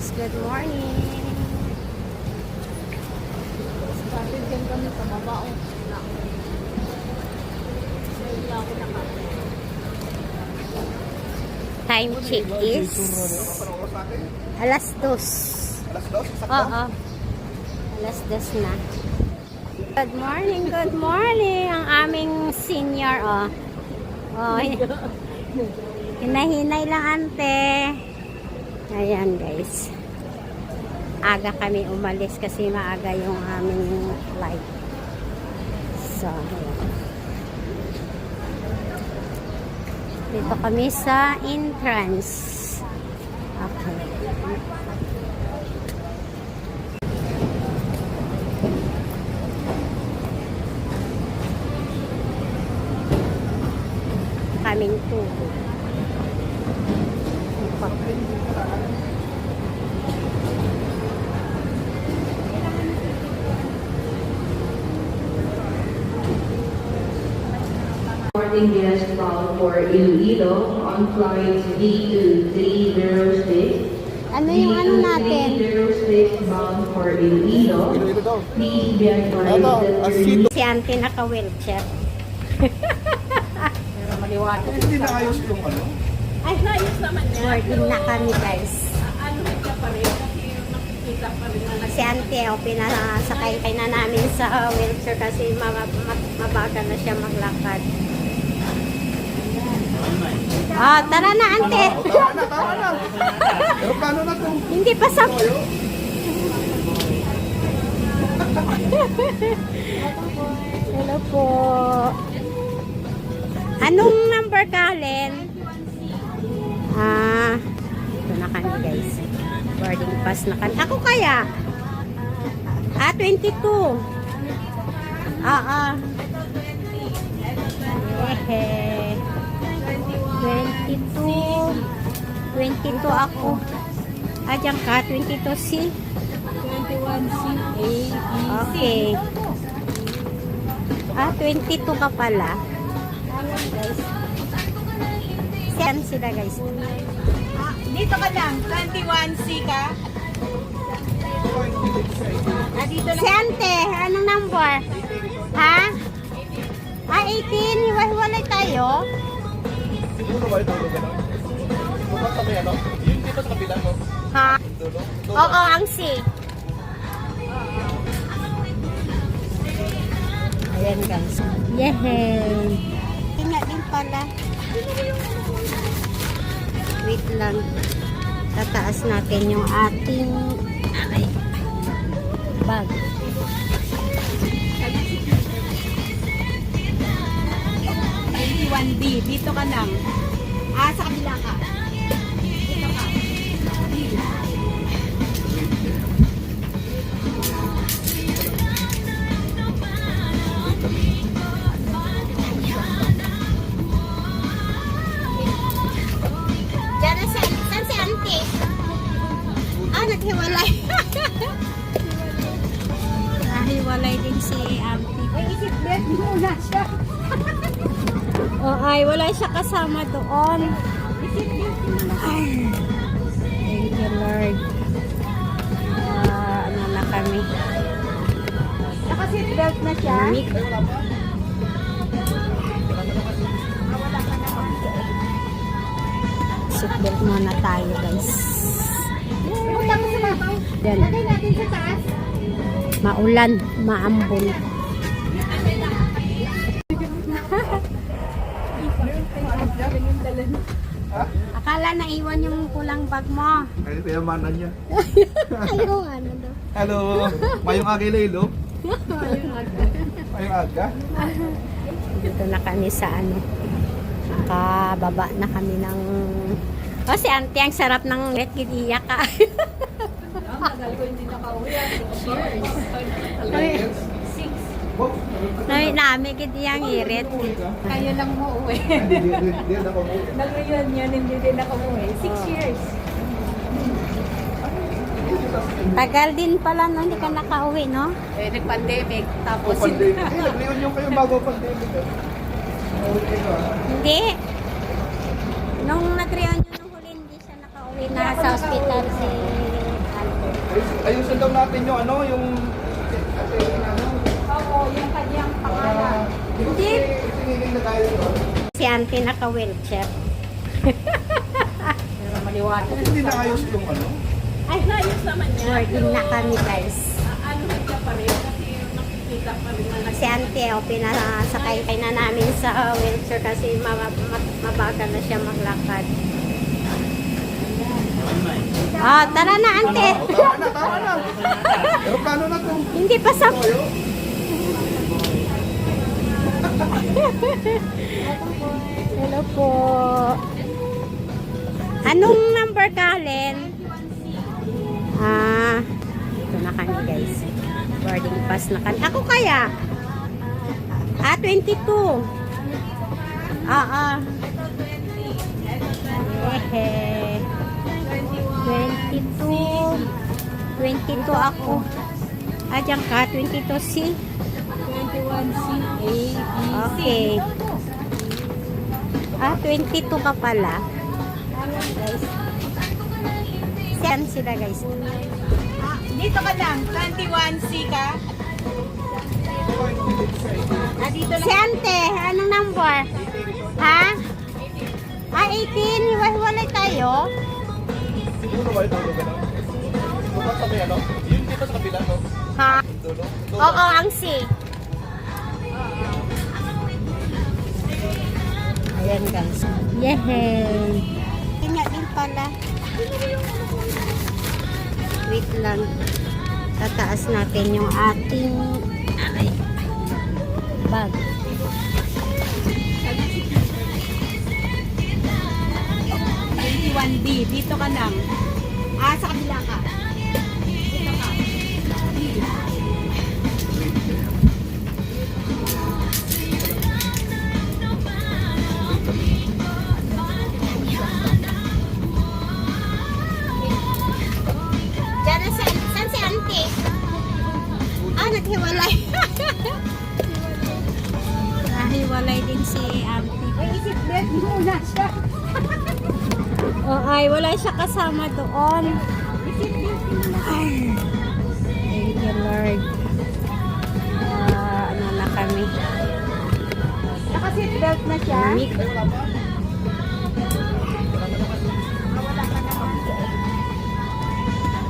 guys, good morning. Started din kami sa babao. Time check is alas 2. Alas 2? Oo. Alas 2 na. Good morning, good morning. Ang aming senior, oh. Oh, hinahinay lang, ante. Ayan, guys. Aga kami umalis kasi maaga yung aming flight. So, ayan. Dito kami sa entrance. Okay. Coming to. Boarding guests bound for Iloilo on flights D2306. Ano yung ano natin? D2306 bound for Iloilo. Iloilo daw. Please be advised Ano? that Asito. Si auntie naka-wheelchair. Pero maliwanag. Hindi na ayos yung ano. Ay, naayos naman niya. Boarding na kami, guys. Ano ka pa rin? Kasi yung nakikita pa rin na Si auntie, oh, pinasakay na namin sa wheelchair kasi mabagal na siya maglakad. Ah, tara na, ante. O, tama na. Pero paano na to? Hindi pa sa... Hello po. Anong number ka, Len? Ah, ito na kami, guys. Boarding pass na kami. Ako kaya? Ah, 22. Hehe. 22. 22 ako. Ah, dyan ka. 22C. 21C, A, B, Okay. Ah, 22 ka pala. Saan sila, guys? Dito ka lang, 21C ka. Ah, dito Si ante, anong number? Ha? Ah, 18. Hiwa-hiwalay tayo. Siguro ba ito? Bukas kami ano? Yung dito sa kabila no? Ha? Dulo? Oo, ang C. Ayan, guys. Yehey. Tingnan din pala. Wait lang. Tataas natin yung ating bag. 21D, dito ka lang. Ah, sa kabila ka. Dito ka. Diyan na saan si auntie? Ah, naghiwalay. Nahiwalay din si auntie. Ay, isip bet mo na siya. Oh, ay, wala siya kasama doon. Ay, thank you, Lord. Ano na kami? Naka-seatbelt na siya. Meet. Seatbelt muna tayo, guys. Punta ko sa babaw. Yan. Lagay natin sa taas. Maulan, maambon. Akala na iwan yung kulang bag mo. Ay, kayamanan niya. Ayaw, ano daw. Hello. Mayong agi Lilo. Mayong aga. Dito na kami sa ano. Nakababa na kami ng... Oh, si auntie, ang sarap ng gidiya ka. Ang tagal ko hindi nakauwi. Cheers. Noy, namin gidiyang irit. Kayo lang mo uwi. Hindi ako mo. Nag-reunion yun, hindi din ako umuwi. 6 years. Tagal din pala, no? Hindi ka nakauwi, no? Eh, nag-pandemic. Tapos, Pandemic. Hindi, nag-reunion kayo bago pandemic. Hindi. Nung nag-reunion nung huli, hindi siya nakauwi na sa hospital si Ayusin daw natin yung ano, yung... Oo, yung kanyang pangalan. Hindi. Tinigil na tayo doon. Si auntie naka-wheelchair. Pero maliwanag. Hindi na ayos yung ano. Ay, naayos naman niya. Working na kami guys. Ano ka pa rin? Kasi nakikita pa rin na Si auntie, pinasakay na namin sa wheelchair kasi mabagal na siya maglakad. Ah, tara na auntie. Tama na. Aeroplano na to. Hindi pa sa... Hello po. Anong number ka, Len? Ito na kami guys. Boarding pass na kami. Ako kaya? 22. Hehe. 22. 22 ako. Diyan ka, 22C. 21C, A, B, Okay. 22 ka pala. Guys. Saan sila guys? Dito ka lang, 21C ka. Dito Si Ante, anong number? Ha? 18. Hiwa-hiwalay tayo. Siguro ba ito lugar na? Bukas sa may ano? Yun dito sa kabila, no? Ha? Dulo. Oo, ang C. Ayan guys. Yehey! Kanya din pala. Wait lang. Tataas natin yung ating bag. B, dito ka lang. Sa kabila ka. Dito ka. Diyan na saan si auntie? Naghiwalay. Nahiwalay din si auntie. Ay, isip bed muna siya. Ay, wala siya kasama doon. Isip bed muna. Thank you, Lord. Ano na kami? Naka-seat belt na siya. Unique. Wala ka naman.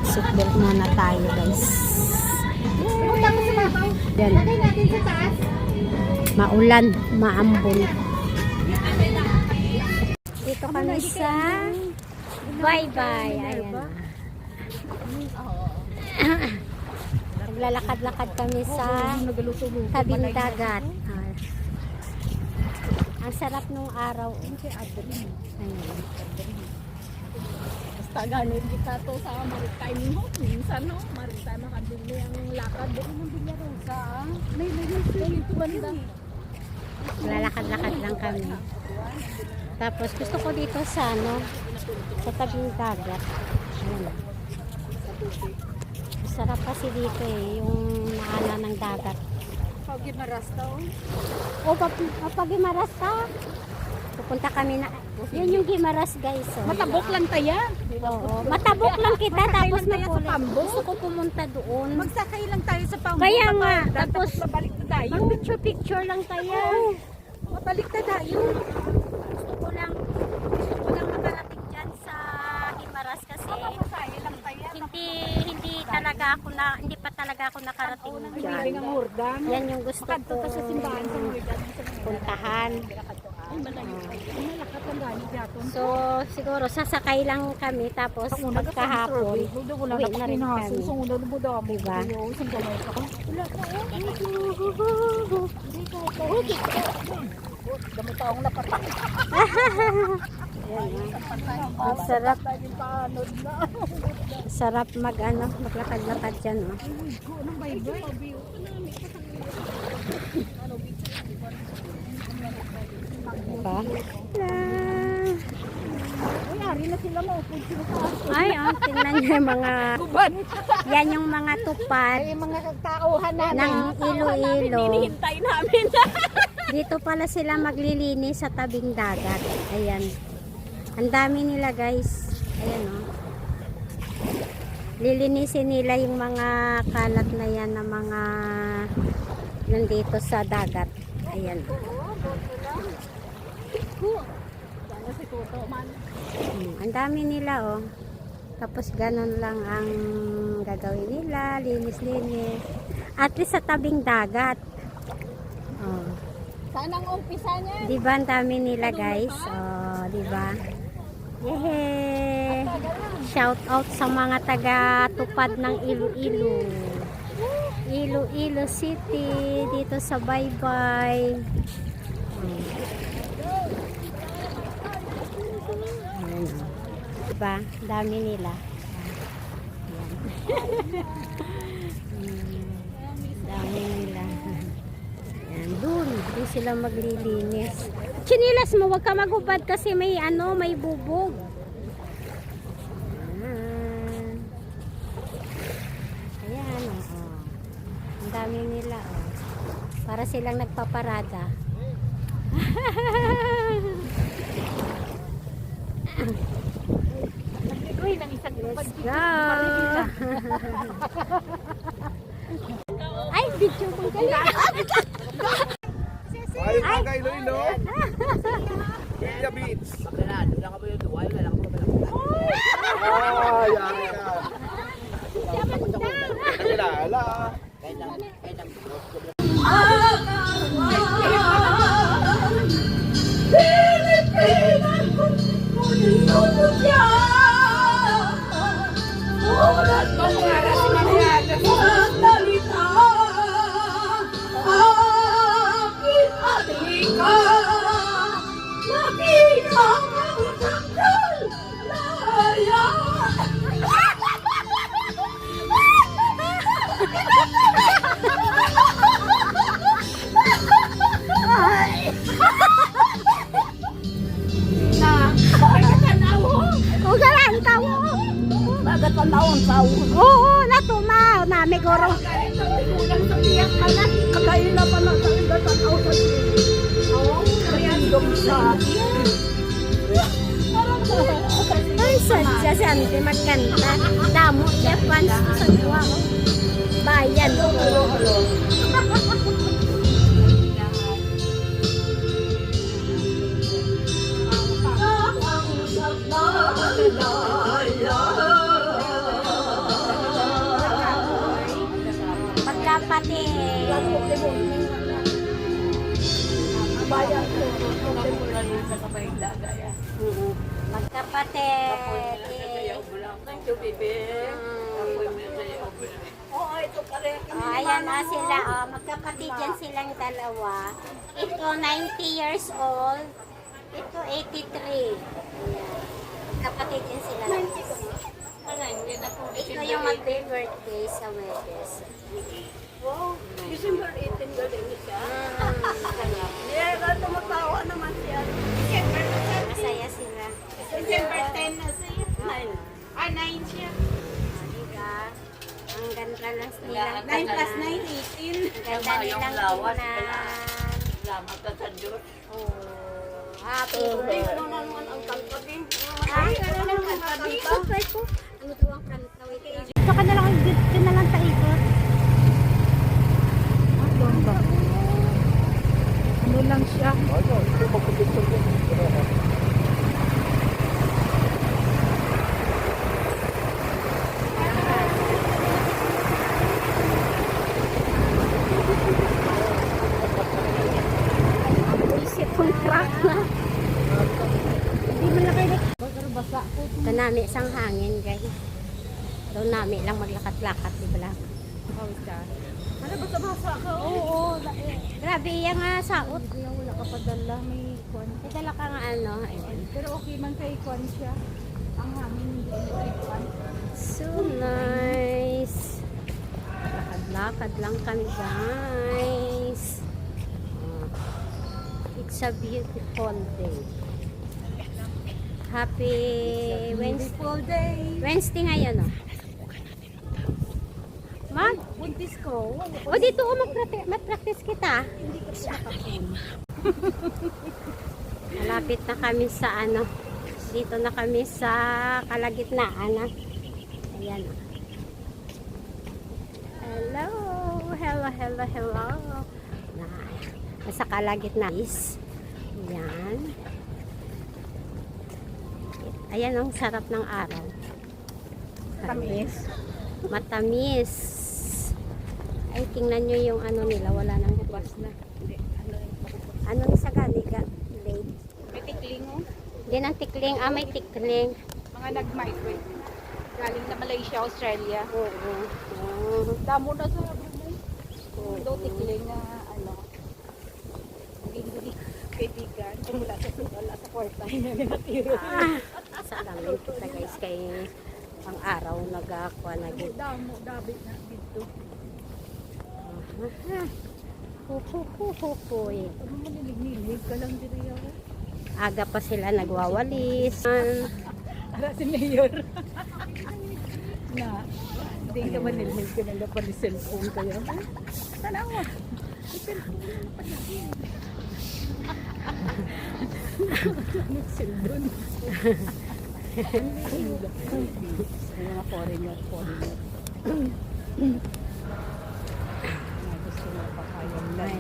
Seatbelt muna tayo, guys. Punta mo sa babaw. Yan. Lagay natin sa taas. Maulan, maambon. Dito kami sa bye-bye. Ayan. Naglalakad-lakad kami sa tabing dagat. Ang sarap nung araw. Ayan. Basta ganun kita to sa maritime mo. Minsan no, maritime makabili ang lakad. Doon ang bilya rin sa may ito banda. Lalakad-lakad lang kami. Tapos gusto ko dito sa sa tabing dagat. Ayan. Masarap kasi dito yung naala ng dagat. Pag gimaras daw. Pag Gimaras ka, pupunta kami na. Yan yung Gimaras guys. Matabok lang tayo. Oo, matabok lang kita tapos lang tayo sa mapulit. Pambo. Gusto ko pumunta doon. Magsakay lang tayo sa Pambo. Kaya nga, tapos tapos babalik na tayo. mag picture lang tayo. Mabalik na tayo. Gusto ko lang makarating dyan sa Gimaras kasi Masaya lang tayo. hindi pa talaga ako nakarating Bibig dyan. ang hurdan. Yan yung gusto ko Makadto ka sa simbahan sa hurdan. puntahan. Ay, malayo tayo. Malakat lang gani dito. So, siguro sasakay lang kami tapos pagkahapon, uwi na rin kami. Diba? Ang sarap. Sarap maglakad-lakad dyan. Oh. Diba? Ay, tingnan niyo yung mga, yan yung mga tupad Ay, mga tauhan namin. ng Iloilo. Hinihintay namin. Dito pala sila maglilinis sa tabing dagat. Ayan. Ang dami nila guys. Ayan o. Lilinisin nila yung mga kalat na yan na mga nandito sa dagat. Ayan. Sana si Toto man. Ang dami nila oh. Tapos ganun lang ang gagawin nila, linis-linis. At least sa tabing dagat. Oh. Saan ang umpisa niya? Di ba ang dami nila guys? Oh, di ba? Yehey! Shout out sa mga taga-tupad ng Iloilo. Iloilo City dito sa Baybay. Ayan. Diba? Dami nila. Dami nila. Ayan. Doon sila maglilinis. Chinilas mo, wag ka magubad kasi may ano, may bubog. Ayan, oh. Ang dami nila, oh. Para silang nagpaparada. Uy, nang isang Let's go! Ay, video ko galing. Ay, bagay, Iloilo. Villa Beach. Ay, yari ka. Kakilala. Ugalan ka mo. Bagat pa naon tao. Oo, natumaw na may goro. Kakain na pa na sa igatan ako sa Oo, kaya dong sa Ay, sadya si Ante magkanta. Damo siya fans sa duwa ko. Bayan. Pagkapatid. bayan ko. Sa kabayang daga yan. Magkapatid. Oo, ito pa rin. Ayan na sila. Oh, magkapatid yan silang dalawa. Ito 90 years old. Ito 83. Ayan. Magkapatid yan sila. Ito yung mag-birthday sa Webes. Wow, December 18 galing siya. Yeah, tumatawa naman siya. Masaya sila. December 10 na siya. 9 siya. Diba? Ang ganda lang nila. 9 plus 9, 18. Ang ganda nilang tingnan. Salamat ka sa Diyos. Oh, happy Ano birthday. naman ang kanta din? Ay, ano naman ang kanta? Ikot ko. Ano to ang kanta? Wait lang. Ito ka na lang, dito na lang taikot. Ano lang siya? Ano, ito magpapicture ko. Isip kong truck na. Hindi mo na kayo basa ko. Ito namin isang hangin, guys. Doon namin lang maglakad-lakad, di ba lang? Ano basa-basa ka? Oo, Grabe, yung saot. Hindi wala ka padala, may kwan. May dala ka nga ano. Ayun. Pero okay man kay kwan siya. Ang hangin hindi kay kwan. So nice. Lakad-lakad lang kami, guys. Oh. It's a beautiful day. Happy Wednesday. Full day. Wednesday ngayon, oh. Mag? Buntis ko. O dito, oh, mag-practice kita. Hindi ka siya kapun. Malapit na kami sa ano. Dito na kami sa kalagitnaan. Ah. Ayan. Hello, hello, hello, hello. Na, nasa kalagitnaan is. Yan. Ayan ang sarap ng araw. Tamis. Matamis. Ay, tingnan nyo yung ano nila. Wala nang bukas na. Hindi, ano yung Ano ni sa ganiga? Late. may tikling oh. Hindi ng tikling. Ah, may tikling. Mga nag-migrate. Galing na Malaysia, Australia. Oo. Oo. Damo na sa Brunei. Oo. Do tikling na ano. Hindi kaibigan. Kung wala sa kwarta. Hindi natiro. Sa lamin kita guys. Kay ang araw nag-aqua na gid. Damo, dabit na dito. Huhuhuhuhuy. Ano mo nilig-nilig ka lang dito yan. Aga pa sila nagwawalis. Ara si Mayor. Na, hindi ka man nilig ka lang pa ni cellphone kaya. Tanawa. Cellphone. Mga foreigner. Gusto mo pa kayang lang.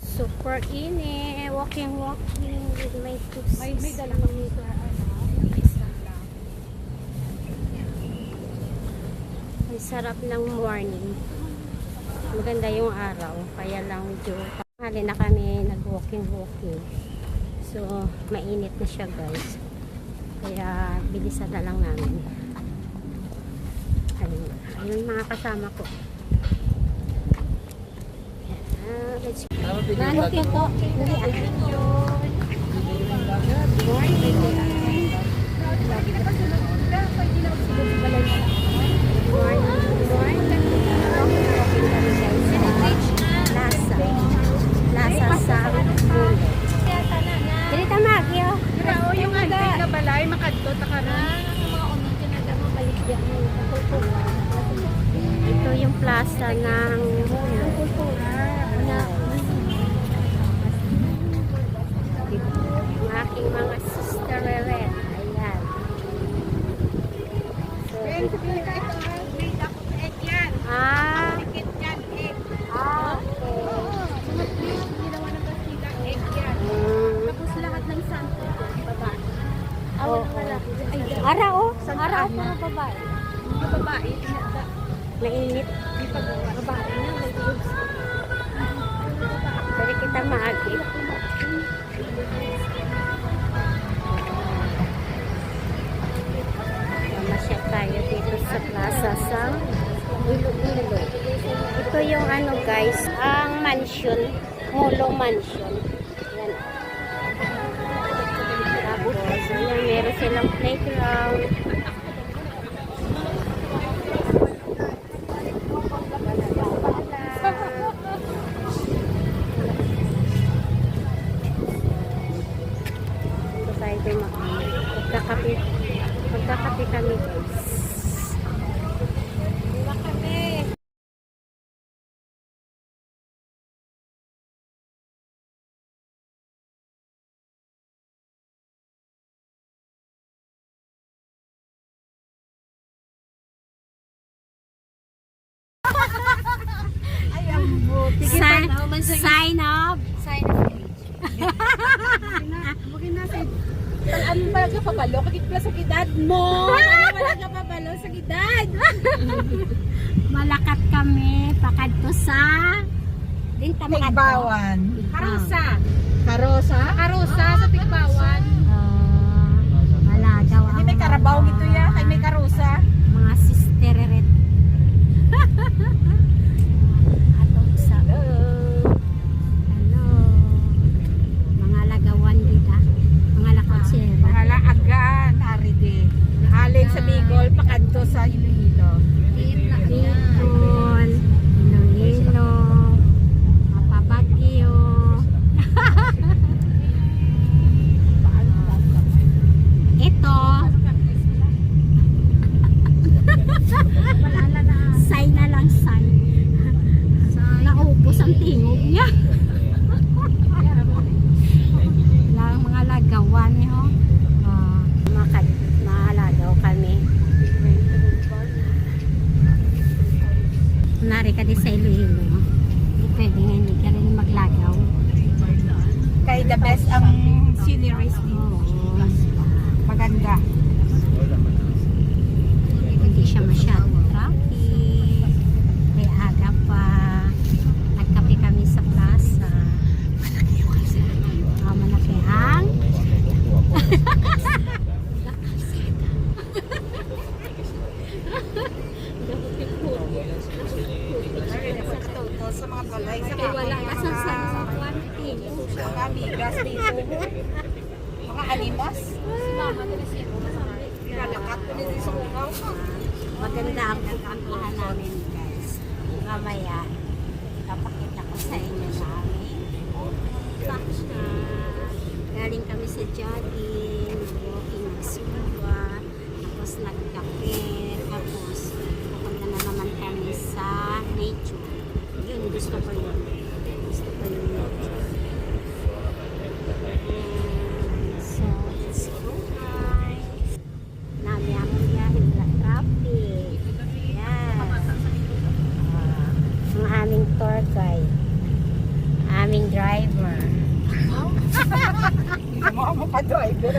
Super init. Walking with my kids. May dala kami sa isang lang. Ang sarap ng morning. Maganda yung araw. Kaya lang medyo panghali na kami nag-walking. So, mainit na siya guys. Kaya bilisan na lang namin. Ayun mga kasama ko. Let's go. Okay po. Lasa sa bulo. Dili ta magyo. Pero yung antik na balay, makadto ta karon. Ito yung plaza ng yung aking mga sistereret. Ayan. So, ah, okay. Tapos lahat ng santo, babae. Oo. Ara oh. Ara oh, mga babae. Mga babae, Mainit. babae na, may boobs. Pwede kita maagip. Mamasyal tayo dito sa plaza sa Iloilo. Ito yung ano guys, ang mansion, Molo Mansion. Yan. Tapos, ayan, meron silang playground. Ito tayo din magkakape kami guys. Sign up. Bugin na sa ano ba ka papalo? Kakit pala sa gidad mo. Ano ba ka papalo sa gidad? Malakat kami pakadto sa din ta makadto. Tigbawan. Karusa. Karosa? Karosa sa Tigbawan. Malagaw ang Hindi may karabaw gito ya. Kay may karosa. mga sistereret. Atong sa hello. Mga lagawan dita. Mga lakatsera. Mahala agaan, aride. Alin sa Bicol, pakanto sa Iloilo. Bicol, Iloilo, Mapabagyo. ka din sa Iloilo, hindi pwede nga hindi ka rin maglagaw. Kay the best ang sceneries dito. Maganda. Hindi siya masyadong traffic. May aga pa. Nagkape kami sa plaza. Malakihang. Sa mga balay, sa Wala kasang sa quantity. mga amigas dito. Mga animas. Nalakat ko nito sa ugaw. Maganda ang pupuntahan namin, guys. Mamaya, kapakita ko sa inyo namin. Galing kami sa jogging, walking, nagsuba, tapos nagkape, tapos pupunta na naman kami sa nature. Yun, gusto ko yun. Gusto ko yung nature. And so, let's go, guys. Nami-among biyahe, wala traffic. Yan. Ang aming tour guide. Aming driver. Mga pa driver.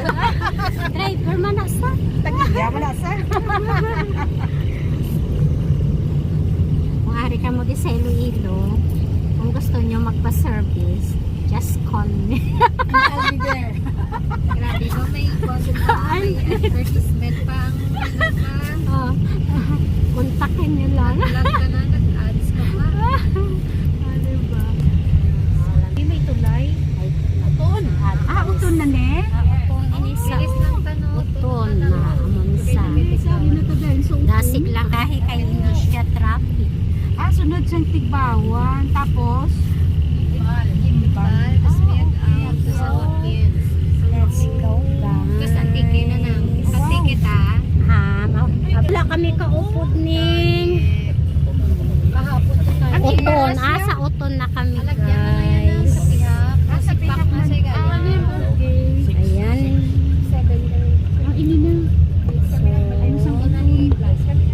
Driver manasa. Tagiya mo na sa. Kung ari ka mo di sa Iloilo, kung gusto nyo magpa-service, just call me. I'll be there. Grabe ko, may advertisement pang Oh, kontakin nyo lang. vlog ka na, nag-ads ka pa. Diba? May tulay. Ay, uton. Uton na ne? Uton inisa. Bilis ng tanong. Uton na amon sa. Dasig lang kahit kay hindi siya traffic. Sunod siyang Tigbawan. Tapos, Gimbal, tapos may sa Watkins. Let's go guys. Tapos ang ticket na lang. Ang ticket Wala kami kaupod ning Kahapon ko tayo. uton. Sa uton na kami Alagyan na yan guys. sa pihak. Sa pak na siya ganyan. Ayan. ang ini na. So,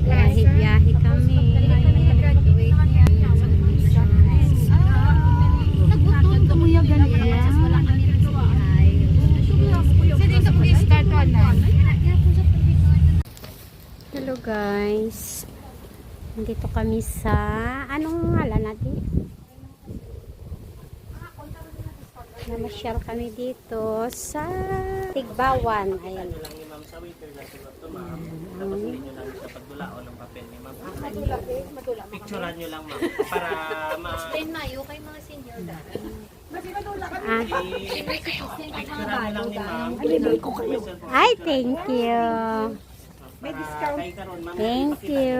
biyahe-biyahe kami. Nagbuton ka mo yung ganyan. Sige, sa start na. Hello guys. Nandito kami sa anong ngalan natin? Namasyal kami dito sa Tigbawan. Ayan. Ano lang ni ma'am sa waiter na sunod to ma'am. Tapos hindi nyo lang siya pagdulaon ng papel ni ma'am. Picturean nyo lang ma'am. Para ma... Then mayo kay mga senior dahil. Ah, Picturean nyo lang ni ma'am. ay, thank you. May discount. Thank you.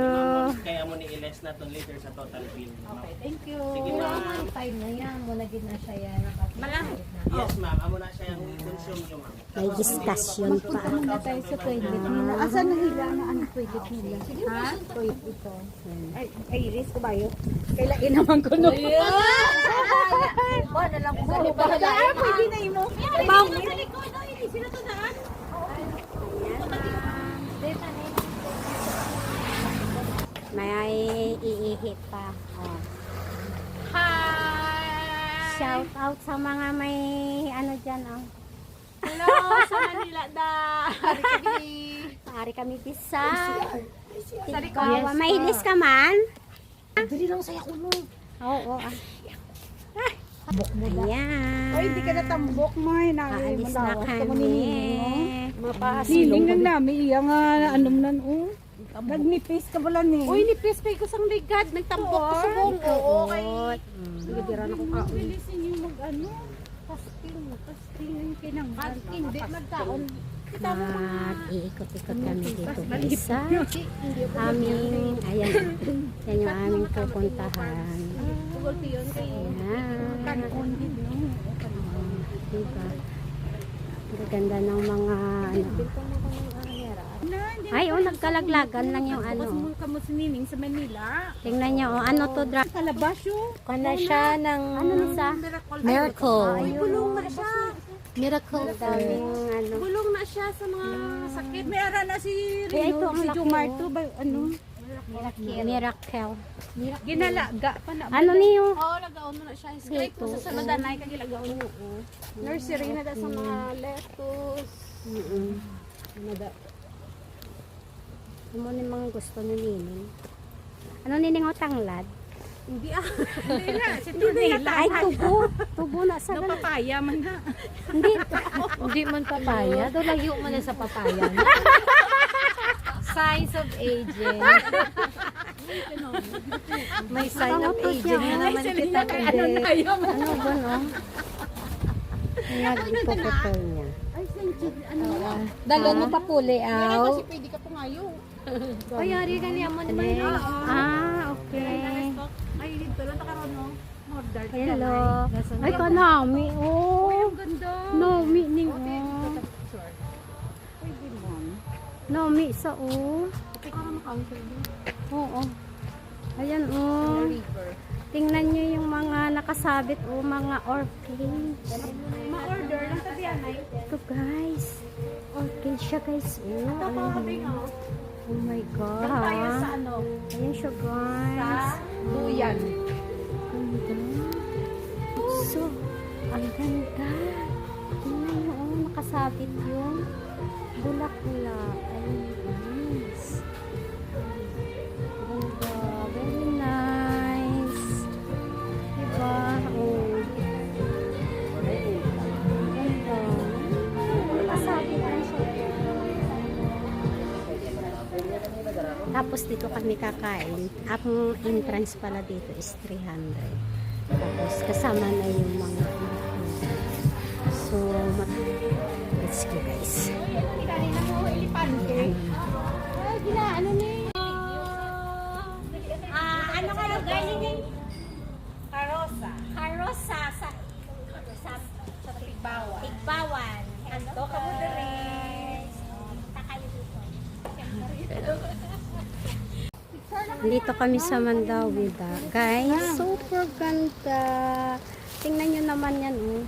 Kaya mo ni i-less na to later sa total bill. Okay, Thank you. Sige ma'am. Time na yan. Muna gid na siya yan. Yes ma'am. Amo na siya yung consume nyo ma'am. May discussion pa. Muna tayo sa toilet nila. Asan na hila na ang toilet nila? Ha? Toilet ito. Ay, iris ko ba yun? Kailain naman ko no. Ba, na lang po. Pwede na mo. May iihip pa. Oh. Hi! Shout out sa mga may ano dyan. Oh. Hello sa Manila da! Pari kami pisa. Tigbawan. Mahilis ka man? Dali lang saya ko no. Oo. Ayan. Oy, hindi ka natambok mo eh. Aalis na Malawas ka mo kami. ni Nining nang namin iya nga anom nan oh. Nagnipis ka wala ni. Uy, nipis pa ko sang ligad. Nagtambok ko sa buong. Oo, kay. Nagadiran ako ka. Bilisin niyo mag ano. Casting yung kinanggal. Hindi magtaon. Mag-iikot-ikot kami dito guys sa aming, ayan, yan yung aming pupuntahan. Ayan. Diba? Ang ganda ng mga ano. Ay, nagkalaglagan lang yung ano. Kamu si Nining sa Manila. Tingnan nyo, ano to, Kalabasyo. Kana siya ng, ano sa? Miracle. Ay, bulong na siya. Miracle. Daming, ano. Bulong na siya sa mga sakit. May ara na si Ay, ito Rino, ang si laki, Jomar oh. to. Ano? Miracle. Ginalaga pa na. Ano niyo? Oo, lagaon mo na siya. Straight mo sa sanadanay kag ilagaon mo. Nursery na da sa mga lettuce. Ano ni mga gusto ni Nining? Ano nining o tanglad? Hindi na. Si Tunela. Ay, tubo. Tubo na sa No, papaya man na. Hindi. Hindi man papaya. Do layo mo na sa papaya. Signs of aging. May sign of aging na naman kita today. Ano ba no? Nag-ipuputol niya. Dalo mo pa puli aw. Kasi pwede ka pumayo. Ay, yari ka niya mo naman. Okay. Ay, dito lang nakaroon no. More dark. Hello. Ay, kanami. Oh. Ganda. Nomi ning oh. Nomi sa oh. Parang counter din. Oo. Ayan oh. Tingnan nyo yung mga nakasabit o mga orchids. Ma-order lang sa Dianay. Ito guys. Orchid siya guys. Oh my god. Tayo sa ano? Ayan siya guys. Duyan. Ganda. So, ang ganda. Tingnan nyo oh. Nakasabit yung bulak-bulak. Ayun guys. Ganda. Very nice. Diba? Oh. Ganda. Nakasabit lang siya. Tapos dito kami kakain. Ang entrance pala dito is 300. Tapos kasama na yung mga so let's go guys. Ayan. Ano ka lugar ni Karosa. Karosa sa Tigbawa. Tigbawan. Kanto ka mo Dito kami sa Mandawi da. Guys, super ganda. Tingnan nyo naman yan, oh.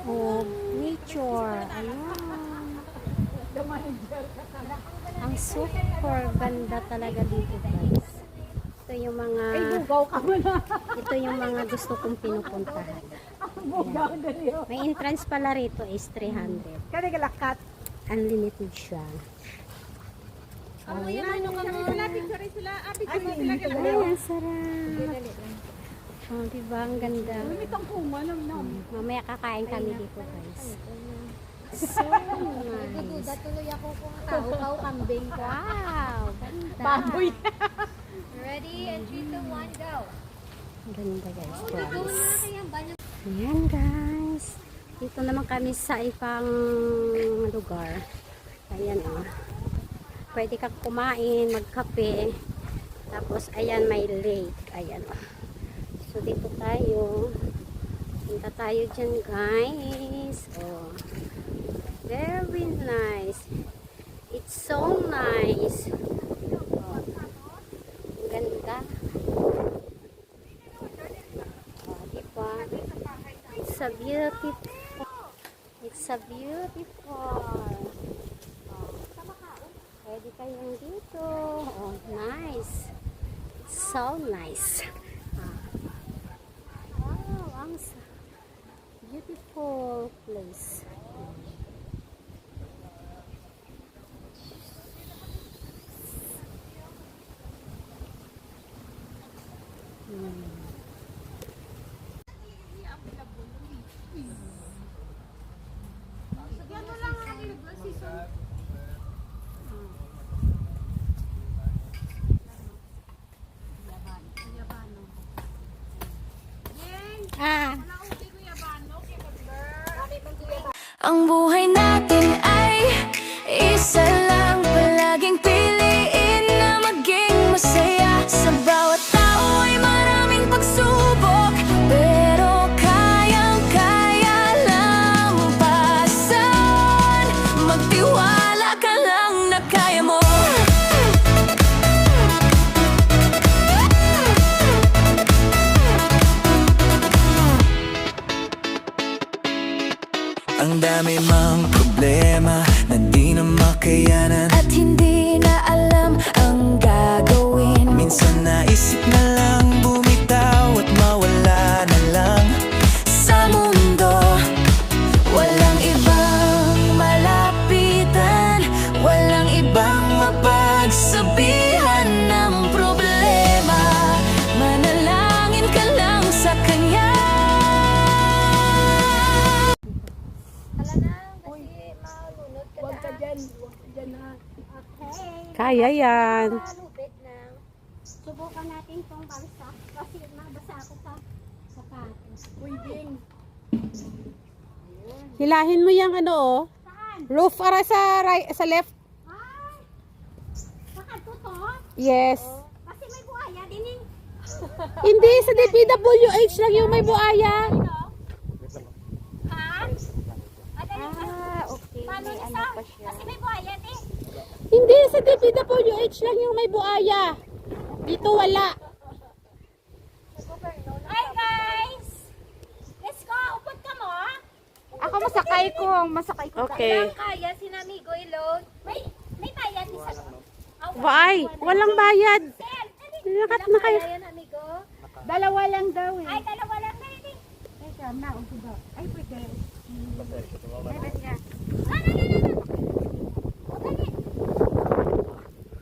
Oh, nature. Ayan. Ang super ganda talaga dito, guys. Ito yung mga ito yung mga gusto kong pinupuntahan. Ayan. May entrance pala rito is 300. Kani galakat. Unlimited siya. Ano sila picture sila. Picture sila Ay, ang sarap. Oh, diba? Ang ganda. Itong kuma lang na. Mamaya kakain kami dito, guys. So nice. Duda tuloy ako kung tao kambing ko. Wow! Ganda. Baboy. Ready? And 3, 2, 1, go. Ganda, guys. Go na Guys. kayang banyo. Ayan, guys. Dito naman kami sa ibang lugar. Ayan, oh. Pwede kang kumain, magkape. Tapos, ayan, may lake. Ayan, oh. So, dito tayo. Punta tayo dyan, guys. Oh. Very nice. It's so nice. Oh. Ang ganda. Oh, diba? It's a beautiful. It's a beautiful. Oh. Pwede kayong dito. Oh, nice. So nice. Ah. Wow, ang beautiful place. Ah. Ang buhay natin ay isa lang. Palaging piliin na maging masaya. Sa bawat tao ay maraming pagsubok, pero kayang-kaya lampasan. Magtiwala ka lang na kaya mo. Ang dami mang problema na di na makayanan, At hindi na alam ang gagawin. Kaya yan. Lubid lang. Subukan natin tong balsa kasi mabasa ako sa sapatos. Uy, ding. Hilahin mo yung ano oh. Roof para sa right, sa left. Ay! Saka to? Yes. Kasi may buhaya din eh. Hindi, sa DPWH lang yung may buaya. Ha? Okay. Paano May isa? ano pa siya. Kasi may buhaya din. Hindi, sa DPWH lang yung may buaya. Dito wala. Hi guys! Let's go! Upot ka mo! Ako masakay ko. Masakay ko. Okay. Kaya si Namigo ilog. May bayad ni sa Why? Walang bayad. Lakat na kayo. yan, amigo. Dalawa lang daw eh. Ay, dalawa lang na yun eh. Teka, naunti ba? Ay, pwede.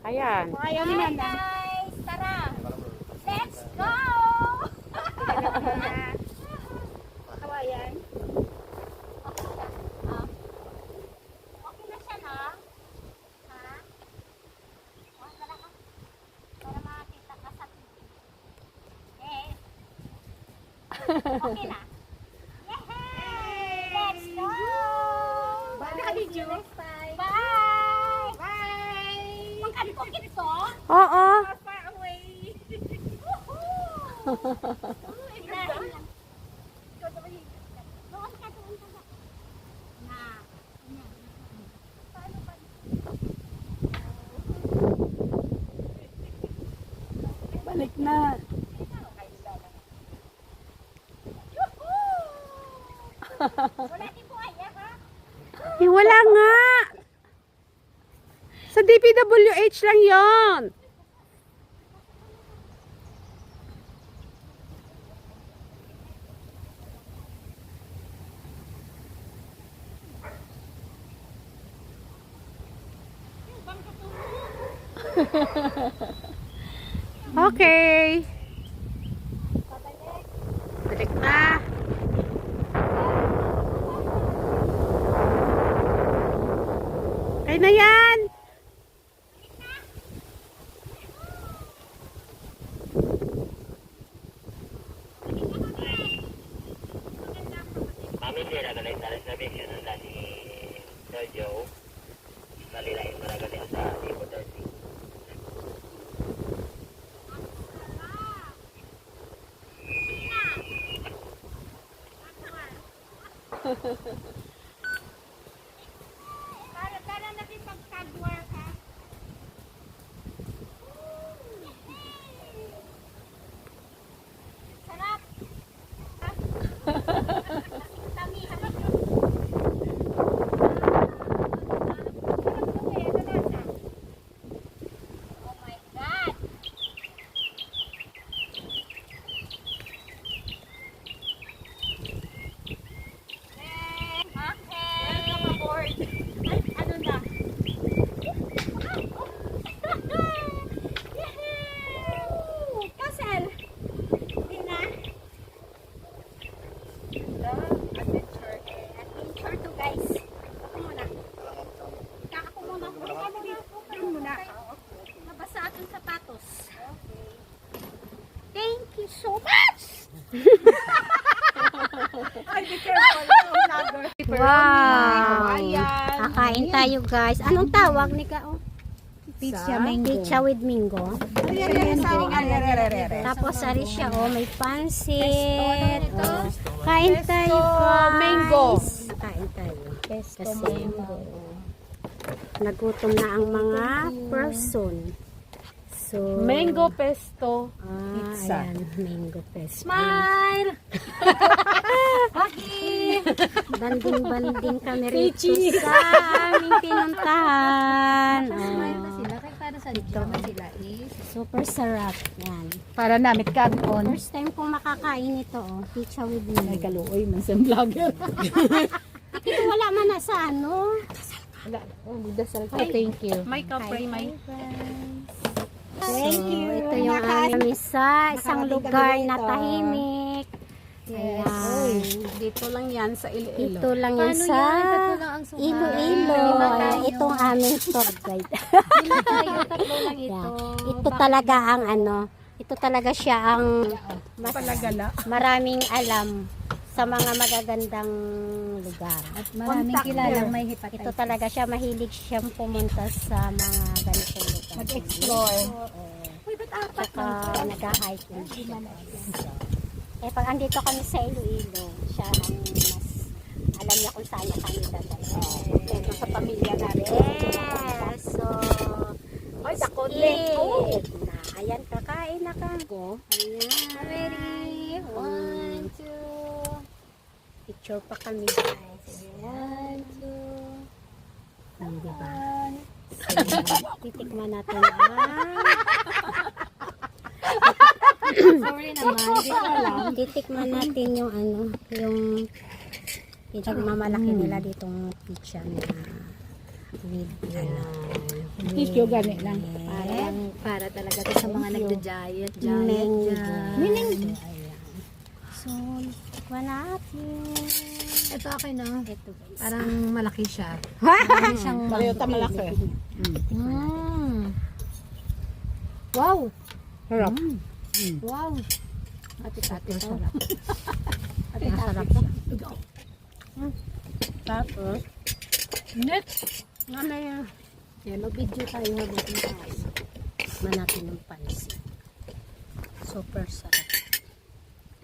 Ayan. Ayaw ni Hi Nana. guys! Tara! Let's go! Kawayan. Okay na siya na? Ha? Oh, tara ka. Para makakita ka sa TV. Eh. Okay na? Yehey! Let's go! Bye. See you next time. Bye! Bye! Magkadikokit to? Oo. Far away. Woohoo! Hinahin lang. Doon ka, doon ka. Na. Paano ba? Balik na. Wala din po aya ha? Eh, wala nga. Sa DPWH lang yon. Okay. Balik na. Kaya na yan. Kami sila na nagtalas na mission ng dati Jojo. Nalilain mo na galing sa Libo 30. Para natin pag-tag-work ha? Sarap! Tami, harap yun. Oh my God! Welcome aboard! Ay, ano na? Yahoo! Kasal! Di na? Adventure. Adventure to guys. Ako muna. Ako muna. Ako muna. Nabasa atong sapatos. Thank you so much! Wow. Kakain tayo guys. Anong tawag ni ka? Oh? Pizza mango. Pizza with mingo. Tapos ari siya oh, may pansit. Oh. Kain tayo guys. Mango. Kain tayo. Pesto Kasi mango. nagutom na ang mga person. So, Mango pesto. pizza. Ayan, mango pesto. Smile! Banding-banding kami rito sa aming pinuntahan. Sila, kaya para sa dito sila is Super sarap. Yan. para namit kanon. First time kong makakain ito. Oh. Pizza with Ay, me. kaluoy man sa vlogger. Pero wala man na sa ano. Dasal ka. Thank you. May kapre, may. Thank you. Ito yung aming sa isang lugar na tahimik. Ayan. Dito lang yan sa Iloilo. Ito lang yan sa Tatlo lang ang sukat. Iloilo. Lima tayo. Itong aming tour guide. Lima tayo, tatlo lang ito. Yan. Ito talaga ang ano, ito talaga siya ang mas Palagala. maraming alam sa mga magagandang lugar. At maraming kilalang may hepatitis. Ito talaga siya, mahilig siyang pumunta sa mga ganitong lugar. Mag-explore. Uy, ba't apat Saka nag-hiking siya. Eh, pag andito kami sa Iloilo, siya ang mas alam niya kung saan niya kami dadala. Ito sa pamilya namin. Yes! So, Ay, dakot eat na. Ayan, kakain na ka. Ayan. Ready? 1, 2. Picture pa kami, guys. 1, 2. Diba? So, titikman natin ang Sorry naman. Dito lang. titikman natin yung ano, yung pinagmamalaki nila ditong pizza na with Tissue gani lang. Para talaga to sa mga nagda-diet. mango. Diet. So, tikman natin. Ito akin na. Ito guys. Parang malaki siya. Parang siyang Pareho ta malaki. Wow! Harap. Wow! Ate-ate to. Masarap siya. Tapos, Next! mamaya, yan, mag-video tayo habang kumakain. Tikman natin yung pansit. Super sarap.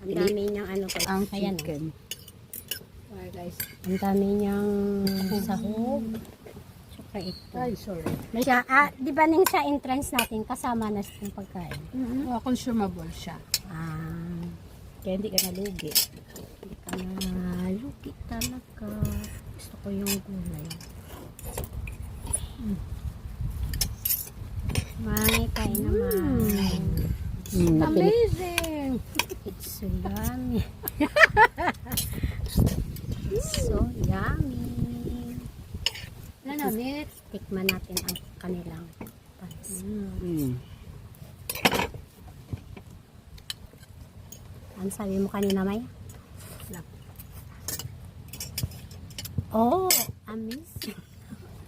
Ang dami niyang ano guys. Ang Ayan, chicken. oh, guys. Ang dami niyang sahog. Tsaka ito. Ay, sorry. May siya, di ba ning sa entrance natin, kasama na yung pagkain? Oh, consumable siya. Kaya hindi ka nalugi. Hindi ka nalugi talaga. Gusto ko yung gulay. May kain naman. Amazing! It's so yummy. It's so yummy. Nanamit. Tikman natin ang kanilang pansit. Ano sabi mo kanina, May? Oh, amazing.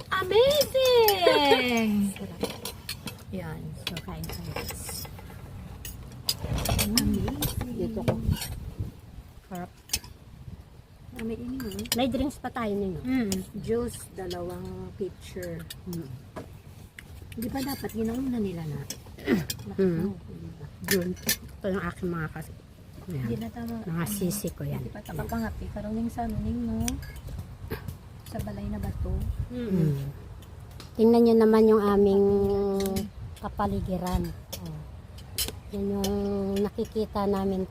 Amazing! Sarap. Yan. So, kain tayo. Dito ko. Sarap. May ini mo. May drinks pa tayo nino. Juice, 2 pitcher. Di ba dapat ginauna nila na? Yun. Ito yung aking mga kasi. Hindi na tama. Mga sisi ko yan. Di pa takapangapi. Karoning sa nuning no? Sa balay na bato. Tingnan nyo naman yung aming kapaligiran. Oh. Yan yung nakikita namin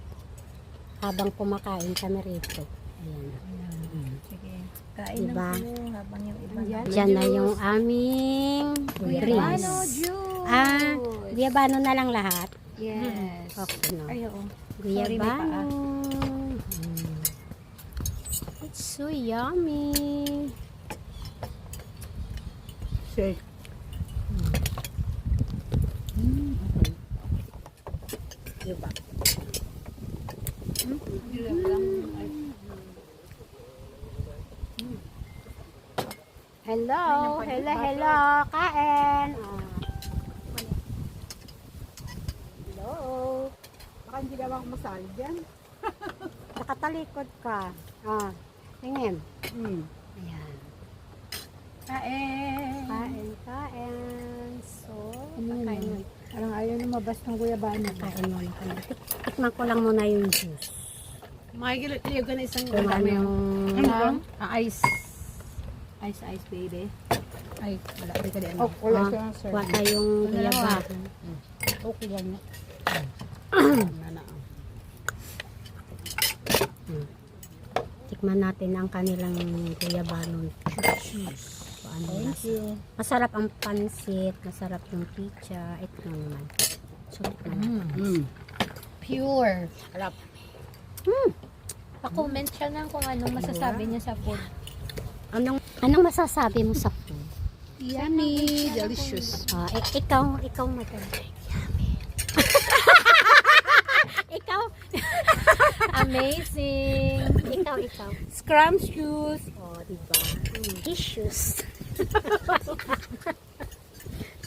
habang kumakain kami rito. Ayan. Sige. Kain Diba? na po habang yung iba. Diyan na yung aming drinks. juice! Guyabano na lang lahat. Yes. Okay, no? Ay, oo. Sorry, may Guyabano. paa. It's so yummy. Shake. Diba? Hello, hello, kain. Hello. Baka hindi naman ako masali dyan. Nakatalikod ka. Tingin. Ayan. Kain! Kain, kain. So, kain mo. Parang ayaw na mabas ng guyabano. Kain mo na kami. Tikman ko lang muna yung juice. Makikilot niyo ka na isang Kung ano yung... ice. Ice, baby. Ay, wala. Hindi ka din. Oh, wala siya, sir. Wala yung guyabano. Okay lang. Tikman natin ang kanilang guyabano juice. So, ano lasa. Masarap ang pansit, masarap yung pizza. Ito naman. So, tikman natin. Pure. Harap. Pa-comment siya ng kung anong masasabi niya sa food. Anong masasabi mo sa food? Yummy. Delicious. Ikaw maganda. Yummy. Ikaw Amazing. Ikaw. Scrum shoes. Oh, diba? Issues.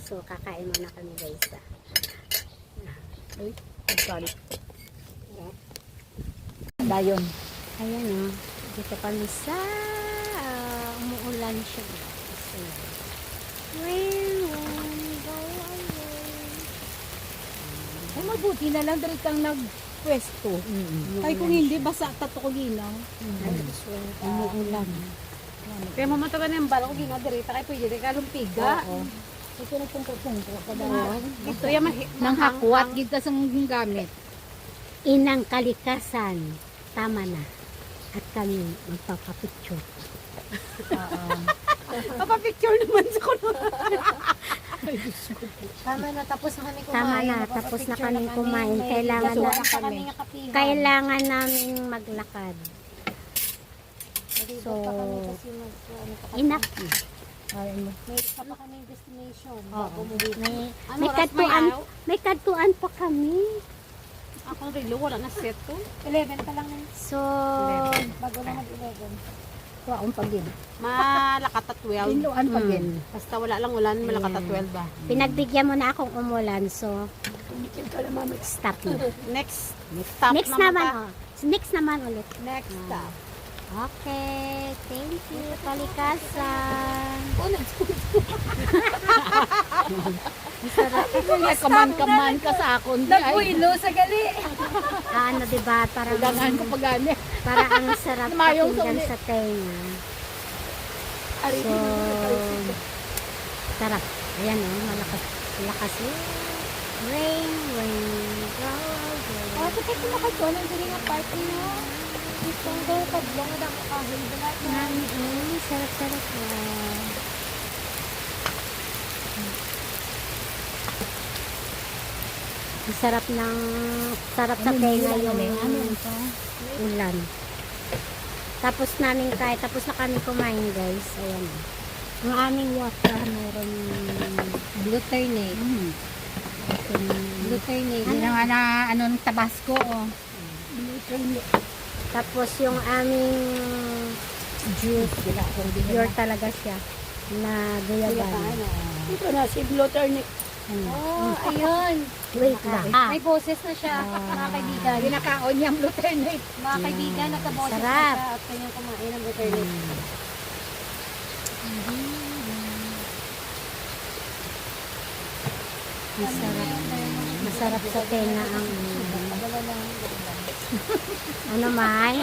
So, kakain muna kami guys. Sorry. Dayon. Ayan o. Dito kami sa umuulan siya. Kasi, rain, go away. Ay, mabuti na lang dali kang nagpwesto. Ay, kung hindi, basa tato ko ginaw. Umuulan. Kaya mamatawa na yung bala ko ginaw direta kay pwede rin kalumpiga. Ito na pungko-pungko ka daw. Ito yung Nang hakuat, gita sa gamit. Inang kalikasan. Tama na. At kami magpapapicture. Papapicture naman sa kuno. Tama na, tapos na kami kumain. Tama na. Tapos na kami kumain. Kailangan namin maglakad. So, enough. May isa pa kami destination. Oo. May kadtuan pa kami. Ako rilo, wala na set to. 11 pa lang na. So, Bago na mag-11. waong pagin. Malakat at 12. Tinluan pa din. Basta wala lang ulan, malakat at 12 ba? Pinagbigyan mo na akong umulan. So, stop na. Next stop Next naman, oh. Next naman ulit. Next stop. Okay, thank you, kalikasan. Kaman-kaman ka sa akon. Nagpuilo sa gali. Ano, diba? Parang, Gangan ko pa gani. para ang sarap Mayong pakinggan sa sa tenga. So, sarap. Ayan, oh, malakas. Rain, go away. Ito pa kumakato ng dili nga party na. Itong daw kadlong na dako kahil dala na. Sarap. Ang sarap sa tenga yung ulan. Tapos na kami kumain guys. Ayan. Ang aming water, meron Blue turnip. Blue turnip. Ano? Yun ang ano ng Tabasco. Oh. Tapos yung aming juice, pure talaga siya na guyaban. Ito na si blue turnip. Oh, ayun. Wait lang. May boses na siya, mga kaibigan. Binakaon niya ang blue turnip. Mga kaibigan, nagka-boses na Sarap. siya at kanyang kumain ng blue turnip. Masarap sa tenga ang ano may?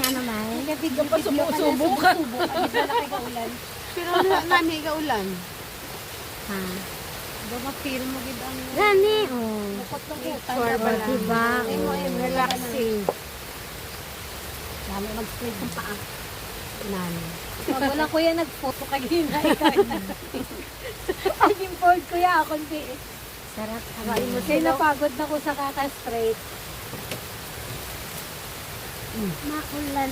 Bigyan pa sumusubo ka. Pero nami ka ulan. Ha. Diba feel mo gid ang Gani, oh. picture ba lang. Diba? Relaxing. Dami mag-spread ng paa. Nani. Wala kuya nag-photo ka gina. Naging board kuya ako. Sarap. Kaya napagod na ko sa kaka-straight. Maulan.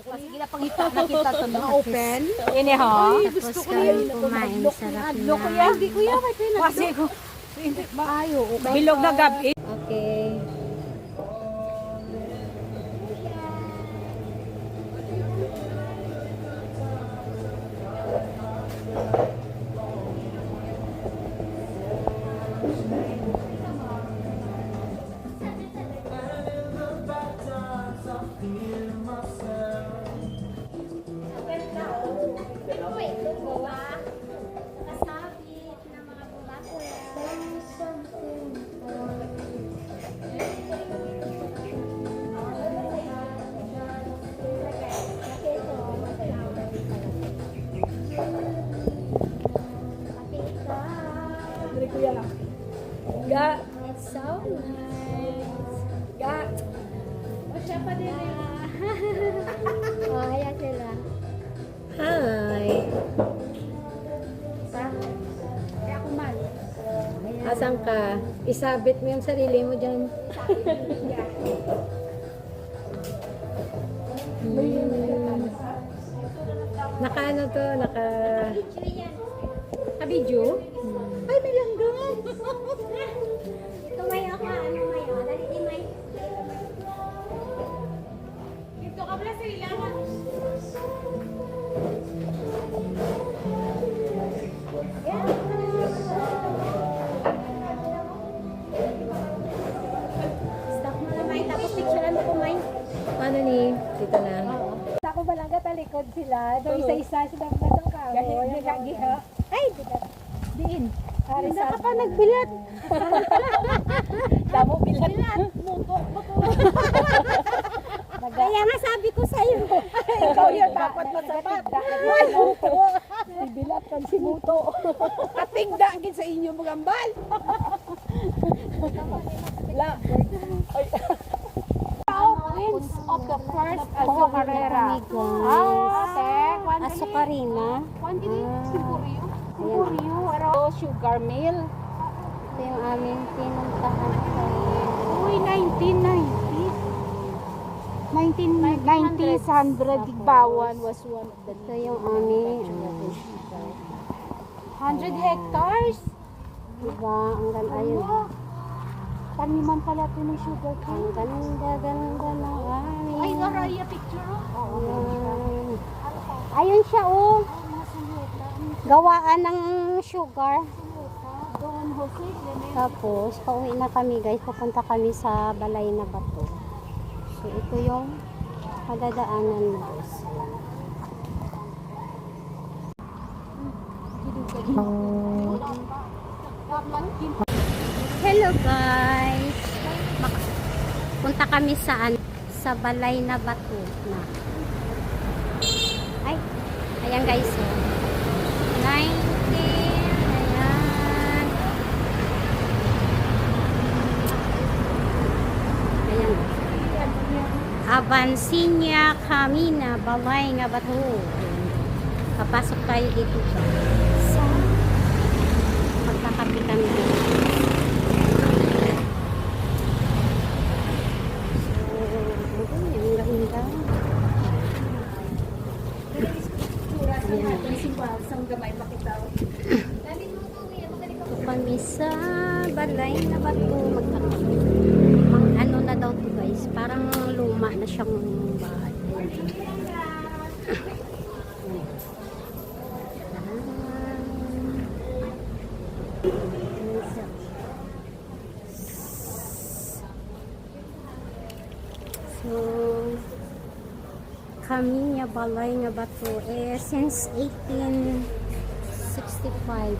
Sige na pangita na kita sa mga open. Ini ha. Tapos kami kumain. Sarap na. Hindi kuya, may pinag. Kasi ko Ayo, bilog na gabi. Okay. Ga. It's so nice. Ga. O siya pa din eh. Oh, ayan sila. Hi. Kaya ako man. Asan ka? Isabit mo yung sarili mo dyan. Naka ano to, naka... Naka-video? Ay, may langgam. Tumayo ka, ano mayo? Dali di may... Dito ka pala sa ilangan. Stop mo na, May. Tapos picturean mo ko, May. Paano ni? Dito na. Ako balangga talikod sila. Doon isa-isa sila ng kahoy. Lagi ha. Ay, diin. Hindi ka pa nagbilat. Damo bilat. Muto. Kaya nga sabi ko sa'yo. Ikaw yung dapat masapat. Ay, muto. Bilat kan si muto. Katigda gid sa inyo magambal. La. Wins of the first Azucarera. Azucarina. Simpurio. Sugar mill. Ito yung aming pinuntahan. Uy, 1990s. 1990s, 100 Digbawan was one of the Ito yung aming... 100 hectares. diba? Ang ganda. Ayun. Taniman pala ito ng sugar cane. Ang ganda ng aming... Ay, Araya picture. Oo. Ayun. Ayun siya, oh. Gawaan ng sugar. Don Jose. Tapos, pauwi na kami guys. Pupunta kami sa Balay na Bato. So, ito yung madadaanan guys. Hello guys! Punta kami sa Balay na Bato na. Ay, ayan guys. Oh. 19, ayan. Ayan. Abansinya kami na Balay nga Bato. Papasok tayo dito sa magkakapi kami dito. Ito kami sa Balay na Bato. Ano na daw to guys, parang luma na siyang bahay. So, kami nga Balay nga Bato since 1865.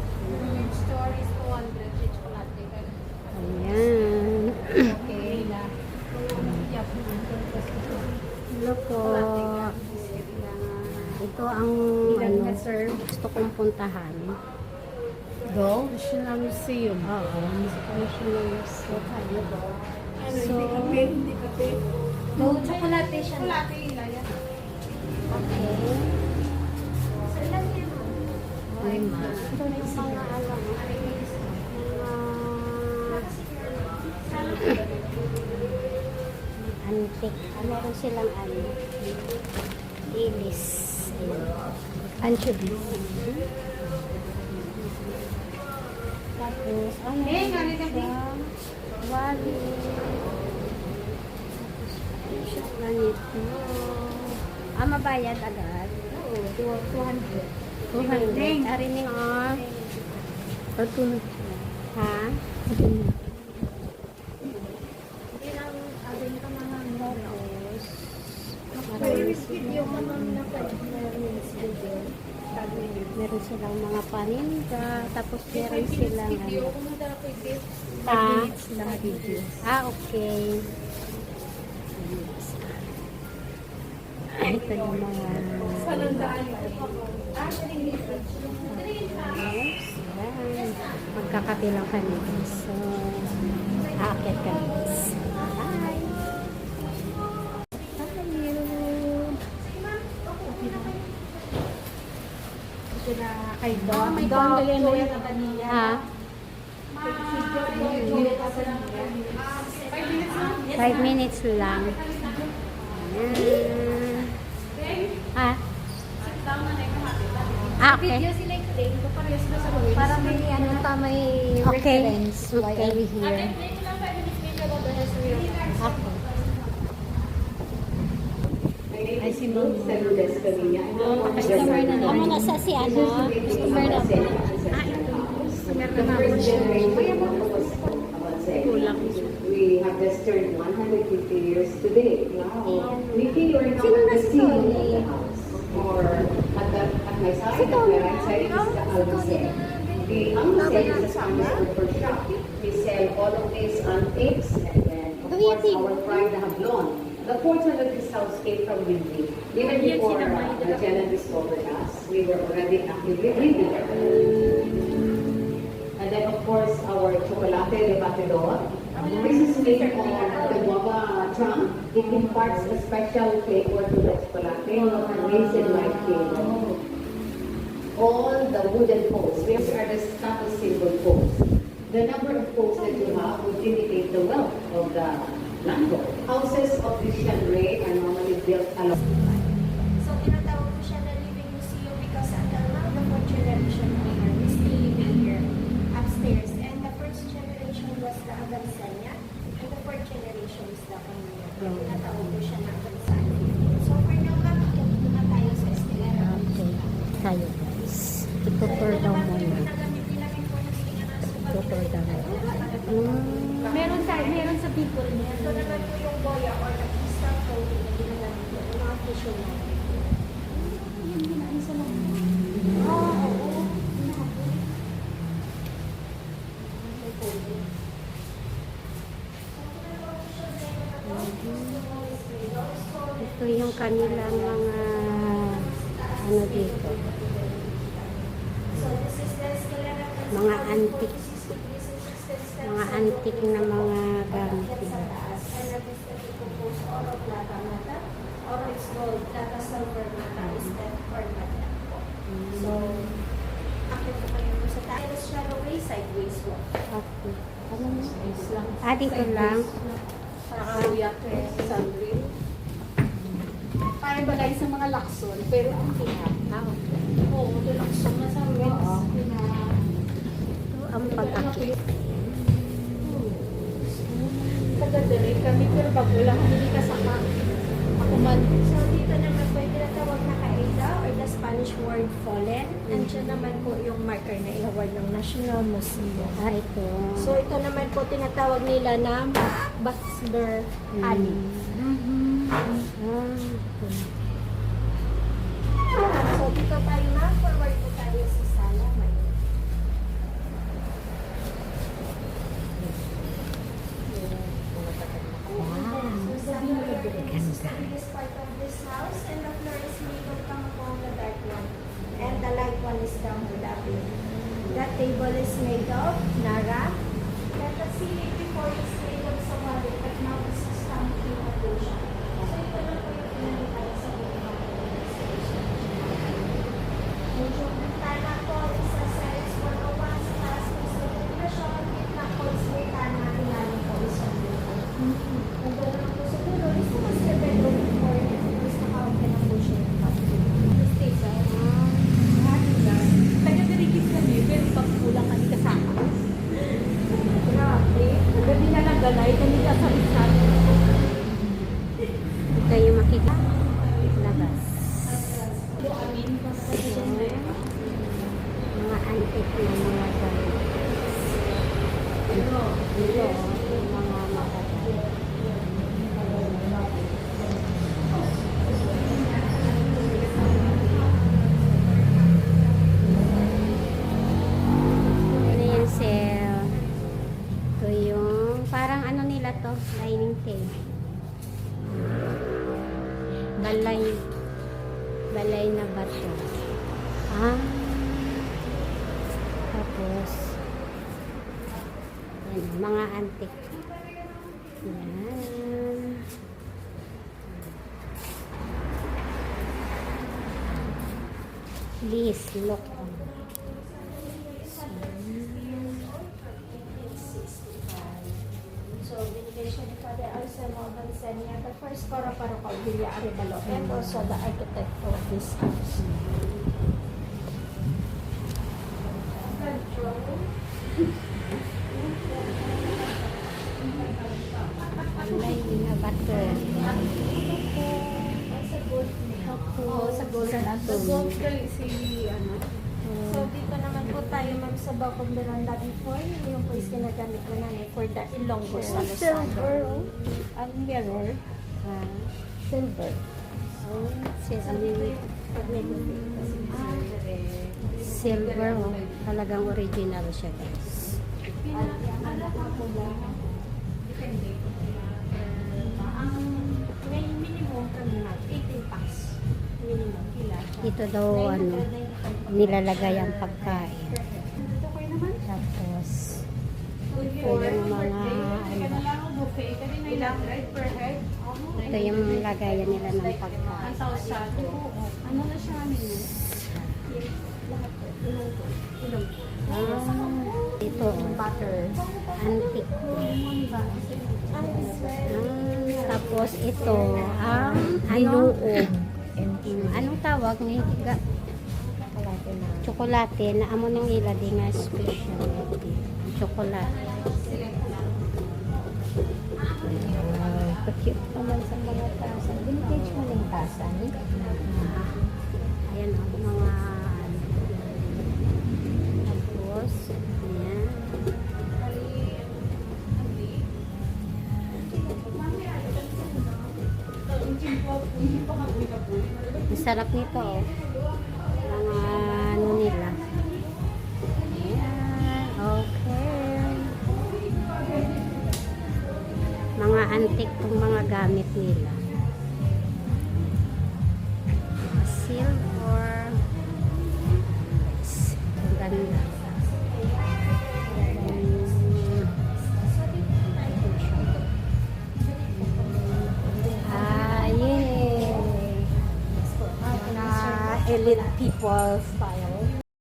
Ayan. Hello po. Ito ang gusto kong puntahan. Go, National Museum. Oo, National Museum. So, Hindi kape. No, chocolate siya. Chocolate ilaya. okay. Ay, Ito na yung mga alam. Antique. Meron silang ilis. Anchovies. Tapos, meron siya wali. Ganito. Mabayad agad. Oo, 200. 200. Arining off. Ha? Meron silang mga paninda, tapos meron silang ano. Okay. Ito yung mga Ayan. Magkakape lang kami. So, aakit kami. Bye! Kay Don. May Don Ha? 5 minutes lang. Ayan. Ah. Naka-video sila yung claim. Para may ano pa, may Okay. reference. Why Okay. are we here? Ay, si Ma'am Saludes Camilla. Customer na Amo na sa si ano? Customer na po. Customer na po. We have just turned 150 years today. Wow. Maybe you're not at the scene of the house. Or at my side, at my right side is the almacen. The almacen is a Spanish word for shop. We sell all of these antiques and then, of course, our pride, the hablon. The fortune of this house came from Windy. Even before Jenna discovered us, we were already actively living there. And then, of course, our chocolate de batidor. This is made of the guava trunk. It imparts a special flavor to the chocolate, raisin-like flavor. All the wooden posts, these are the status symbol posts. The number of posts that you have would indicate the wealth of the landlord. Houses of this genre are normally built along. So, tinatawag ko siya na living museum because until now, the fourth generation owner is still living here upstairs. And the first generation was the Agansanya, and the fourth generation is the Camilla. Tinatawag ko siya na Agansanya. So, for now, bakit muna tayo sa Estelera? Okay. Tayo guys. Itutur daw muna. Itutur daw. Meron sa people niya. Ito naman po yung boya or the crystal coating na ginagamit ko. Yung mga tissue na. Yung ginaisa lang. Oo. Ito yung kanilang mga ano dito. Mga antique. Mga antique na mga gamit nila. So, akit po kayo sa tayo shallow way, sideways walk. Okay. Ano na? Ah, dito lang. Parang balay sa mga lakson, pero ang tinatawag. Oo, yung lakson na sa West. Ito ang pag-akit. Taga-dali kami, pero bago lang hindi kasama. Ako man. So, dito naman po yung tinatawag na kaeda or the Spanish word fallen. Andiyan naman po yung marker na i-award ng National Museum. Ah, ito. So, ito naman po tinatawag nila na Bachelor Alley. Ah, So, dito tayo na. Forward po tayo sa sala. The biggest part of this house, and the floor is made of kangkong, the dark one. And the light one is the hulabi. That table is made of nara. And the ceiling before is made of sawali, but now it's a stamping foundation. So ito na po yung pinalitan sa buong medyo bintana po is a size 101 sa taas po sa ventilation. Gitna po is bintana, ilalim po is ang bintana. Kung gano'n po sa dulo, is the master bedroom before it is naka-open na po siya yung bathroom. Taga-dirigis kami, pero pag kulang kami kasama. Grabe. Gabi na lang galay, kami sa isa. ito yung makita. Labas. Mga antique na mga gamit. Ito, yung mga matagal. Ano yan, sir? Ito yung, parang ano nila to, dining table. Balay na bato. Ah. Tapos, yan, mga antique. Yan. Please look on. So, binigay siya ni Father Arsenal Bansenia, the first Coro-Parroquial of Villa Arevalo, and also the architect of this house. ito. Oo, sa gold na to. Gold si ano. So, dito naman po tayo ma'am sa Bacong Miranda before. Yung po is ginagamit ko na for the Ilonggo sa Luzon. Ang mirror. Ah, Silver. oh, silver. Silver, oh. Talagang original siya, guys. May minimum kami na 18 packs. Minimum kila. Ito daw, ano, nilalagay ang pagkain. Tapos, ito yung mga, ano, Ilang red per head? ito yung lagayan nila ng pagkain. 1,000. Ano na siya nila? Ah, ito, Butter. antique. Tapos ito, ang ano, anong tawag ni Tsokolate na amo ng ila di nga specialty. Tsokolate. Cute naman sa mga tasan. Vintage mo ng tasan. Ayan o, mga ano. Tapos, ayan. Ang sarap nito oh. Mga ano nila. Ayan, okay. Mga antique tong mga gamit nila. Mga silver. Ang ganda. Ah, yay! Na elite people style.